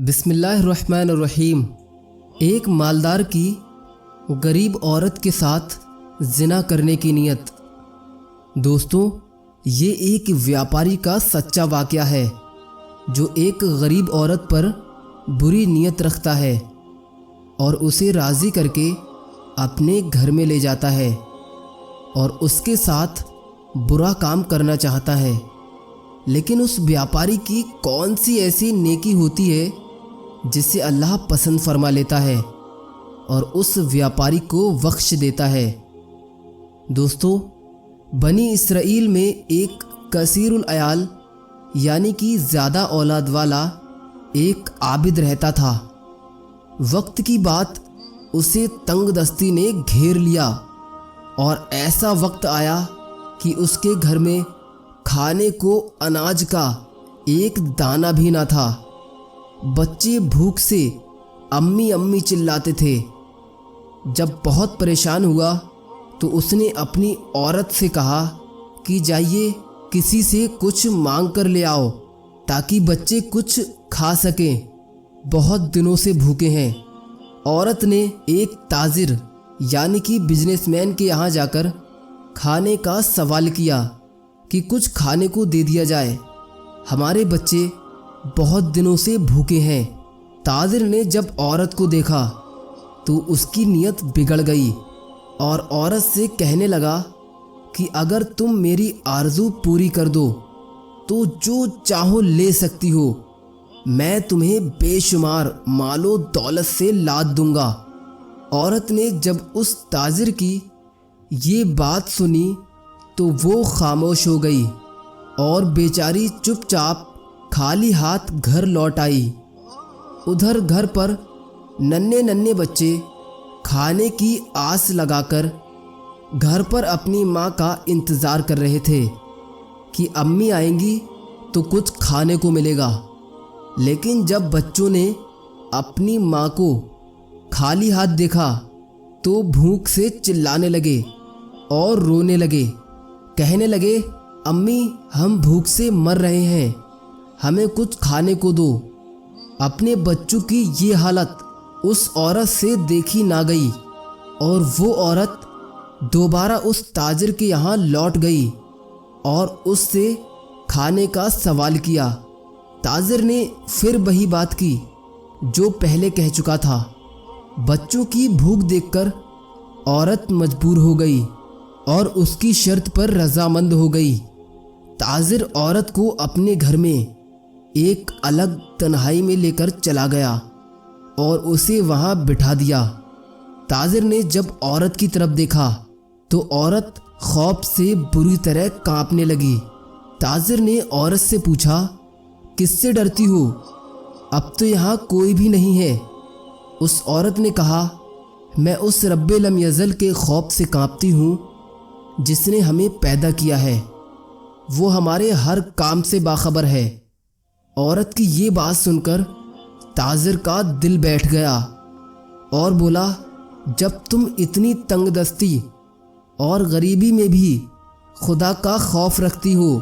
بسم اللہ الرحمن الرحیم۔ ایک مالدار کی غریب عورت کے ساتھ زنا کرنے کی نیت۔ دوستوں، یہ ایک ویاپاری کا سچا واقعہ ہے جو ایک غریب عورت پر بری نیت رکھتا ہے اور اسے راضی کر کے اپنے گھر میں لے جاتا ہے اور اس کے ساتھ برا کام کرنا چاہتا ہے۔ لیکن اس ویاپاری کی کون سی ایسی نیکی ہوتی ہے جسے اللہ پسند فرما لیتا ہے اور اس ویاپاری کو بخش دیتا ہے؟ دوستو، بنی اسرائیل میں ایک کثیر العیال یعنی کہ زیادہ اولاد والا ایک عابد رہتا تھا۔ وقت کی بات اسے تنگ دستی نے گھیر لیا اور ایسا وقت آیا کہ اس کے گھر میں کھانے کو اناج کا ایک دانہ بھی نہ تھا۔ بچے بھوک سے امی امی چلاتے تھے۔ جب بہت پریشان ہوا تو اس نے اپنی عورت سے کہا کہ جائیے کسی سے کچھ مانگ کر لے آؤ تاکہ بچے کچھ کھا سکیں، بہت دنوں سے بھوکے ہیں۔ عورت نے ایک تاجر یعنی کہ بزنس مین کے یہاں جا کر کھانے کا سوال کیا کہ کچھ کھانے کو دے دیا جائے، ہمارے بچے بہت دنوں سے بھوکے ہیں۔ تاجر نے جب عورت کو دیکھا تو اس کی نیت بگڑ گئی اور عورت سے کہنے لگا کہ اگر تم میری آرزو پوری کر دو تو جو چاہو لے سکتی ہو، میں تمہیں بے شمار مال و دولت سے لاد دوں گا۔ عورت نے جب اس تاجر کی یہ بات سنی تو وہ خاموش ہو گئی اور بیچاری چپ چاپ خالی ہاتھ گھر لوٹ آئی۔ ادھر گھر پر ننھے بچے کھانے کی آس لگا کر گھر پر اپنی ماں کا انتظار کر رہے تھے کہ امی آئیں گی تو کچھ کھانے کو ملے گا۔ لیکن جب بچوں نے اپنی ماں کو خالی ہاتھ دیکھا تو بھوک سے چلانے لگے اور رونے لگے، کہنے لگے امی ہم بھوک سے مر رہے ہیں، ہمیں کچھ کھانے کو دو۔ اپنے بچوں کی یہ حالت اس عورت سے دیکھی نہ گئی اور وہ عورت دوبارہ اس تاجر کے یہاں لوٹ گئی اور اس سے کھانے کا سوال کیا۔ تاجر نے پھر وہی بات کی جو پہلے کہہ چکا تھا۔ بچوں کی بھوک دیکھ کر عورت مجبور ہو گئی اور اس کی شرط پر رضامند ہو گئی۔ تاجر عورت کو اپنے گھر میں ایک الگ تنہائی میں لے کر چلا گیا اور اسے وہاں بٹھا دیا۔ تاجر نے جب عورت کی طرف دیکھا تو عورت خوف سے بری طرح کانپنے لگی۔ تاجر نے عورت سے پوچھا کس سے ڈرتی ہو؟ اب تو یہاں کوئی بھی نہیں ہے۔ اس عورت نے کہا میں اس رب لم یزل کے خوف سے کانپتی ہوں جس نے ہمیں پیدا کیا ہے، وہ ہمارے ہر کام سے باخبر ہے۔ عورت کی یہ بات سن کر تاجر کا دل بیٹھ گیا اور بولا جب تم اتنی تنگ دستی اور غریبی میں بھی خدا کا خوف رکھتی ہو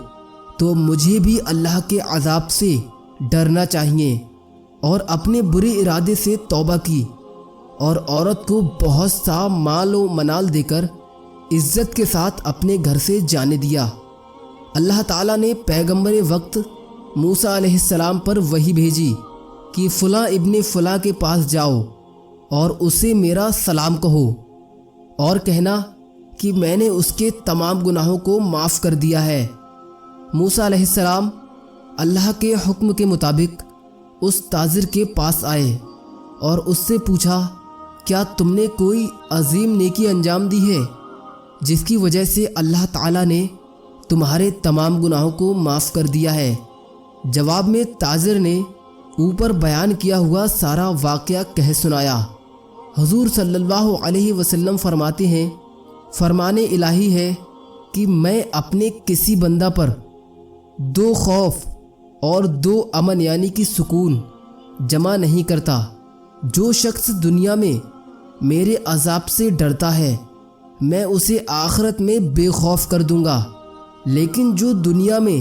تو مجھے بھی اللہ کے عذاب سے ڈرنا چاہیے، اور اپنے برے ارادے سے توبہ کی اور عورت کو بہت سا مال و منال دے کر عزت کے ساتھ اپنے گھر سے جانے دیا۔ اللہ تعالیٰ نے پیغمبر وقت موسیٰ علیہ السلام پر وحی بھیجی کہ فلاں ابن فلاں کے پاس جاؤ اور اسے میرا سلام کہو اور کہنا کہ میں نے اس کے تمام گناہوں کو معاف کر دیا ہے۔ موسیٰ علیہ السلام اللہ کے حکم کے مطابق اس تاجر کے پاس آئے اور اس سے پوچھا کیا تم نے کوئی عظیم نیکی انجام دی ہے جس کی وجہ سے اللہ تعالیٰ نے تمہارے تمام گناہوں کو معاف کر دیا ہے؟ جواب میں تاجر نے اوپر بیان کیا ہوا سارا واقعہ کہہ سنایا۔ حضور صلی اللہ علیہ وسلم فرماتے ہیں فرمان الہی ہے کہ میں اپنے کسی بندہ پر 2 خوف اور 2 امن یعنی کہ سکون جمع نہیں کرتا۔ جو شخص دنیا میں میرے عذاب سے ڈرتا ہے میں اسے آخرت میں بے خوف کر دوں گا، لیکن جو دنیا میں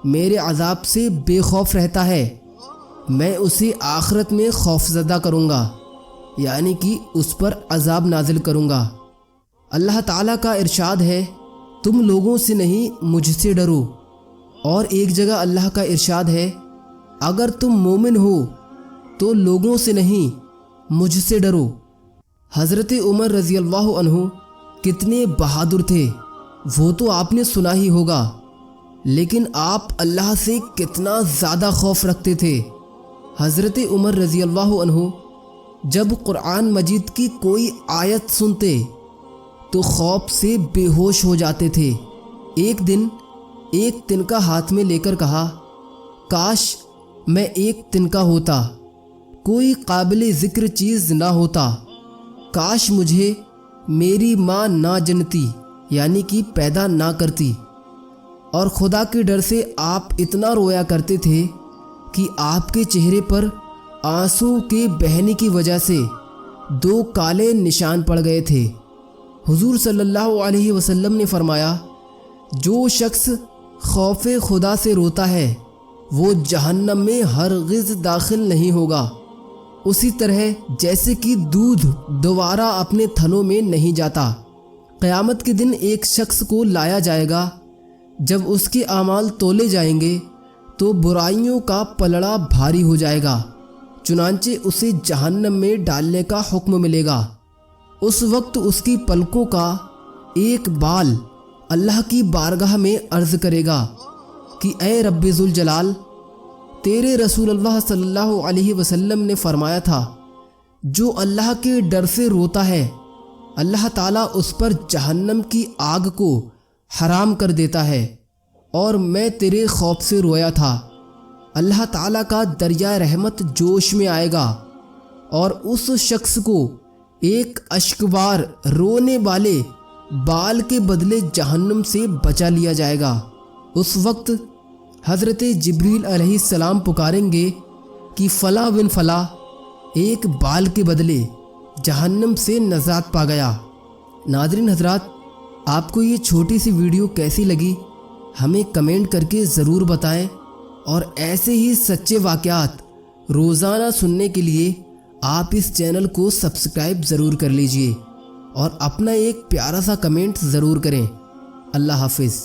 میرے عذاب سے بے خوف رہتا ہے میں اسے آخرت میں خوفزدہ کروں گا، یعنی کہ اس پر عذاب نازل کروں گا۔ اللہ تعالیٰ کا ارشاد ہے، تم لوگوں سے نہیں مجھ سے ڈرو۔ اور ایک جگہ اللہ کا ارشاد ہے، اگر تم مومن ہو تو لوگوں سے نہیں مجھ سے ڈرو۔ حضرت عمر رضی اللہ عنہ کتنے بہادر تھے وہ تو آپ نے سنا ہی ہوگا، لیکن آپ اللہ سے کتنا زیادہ خوف رکھتے تھے۔ حضرت عمر رضی اللہ عنہ جب قرآن مجید کی کوئی آیت سنتے تو خوف سے بے ہوش ہو جاتے تھے۔ ایک دن ایک تنکا ہاتھ میں لے کر کہا، کاش میں ایک تنکا ہوتا، کوئی قابل ذکر چیز نہ ہوتا، کاش مجھے میری ماں نہ جنتی، یعنی کہ پیدا نہ کرتی۔ اور خدا کے ڈر سے آپ اتنا رویا کرتے تھے کہ آپ کے چہرے پر آنسو کے بہنے کی وجہ سے 2 کالے نشان پڑ گئے تھے۔ حضور صلی اللہ علیہ وسلم نے فرمایا، جو شخص خوف خدا سے روتا ہے وہ جہنم میں ہرگز داخل نہیں ہوگا، اسی طرح جیسے کہ دودھ دوبارہ اپنے تھنوں میں نہیں جاتا۔ قیامت کے دن ایک شخص کو لایا جائے گا، جب اس کے اعمال تولے جائیں گے تو برائیوں کا پلڑا بھاری ہو جائے گا، چنانچہ اسے جہنم میں ڈالنے کا حکم ملے گا۔ اس وقت اس کی پلکوں کا ایک بال اللہ کی بارگاہ میں عرض کرے گا کہ اے رب ذوالجلال، تیرے رسول اللہ صلی اللہ علیہ وسلم نے فرمایا تھا، جو اللہ کے ڈر سے روتا ہے اللہ تعالیٰ اس پر جہنم کی آگ کو حرام کر دیتا ہے، اور میں تیرے خوف سے رویا تھا۔ اللہ تعالیٰ کا دریا رحمت جوش میں آئے گا اور اس شخص کو ایک اشکبار رونے والے بال کے بدلے جہنم سے بچا لیا جائے گا۔ اس وقت حضرت جبریل علیہ السلام پکاریں گے کہ فلاں بن فلاں ایک بال کے بدلے جہنم سے نجات پا گیا۔ ناظرین حضرات، آپ کو یہ چھوٹی سی ویڈیو کیسی لگی ہمیں کمنٹ کر کے ضرور بتائیں، اور ایسے ہی سچے واقعات روزانہ سننے کے لیے آپ اس چینل کو سبسکرائب ضرور کر لیجئے اور اپنا ایک پیارا سا کمنٹ ضرور کریں۔ اللہ حافظ۔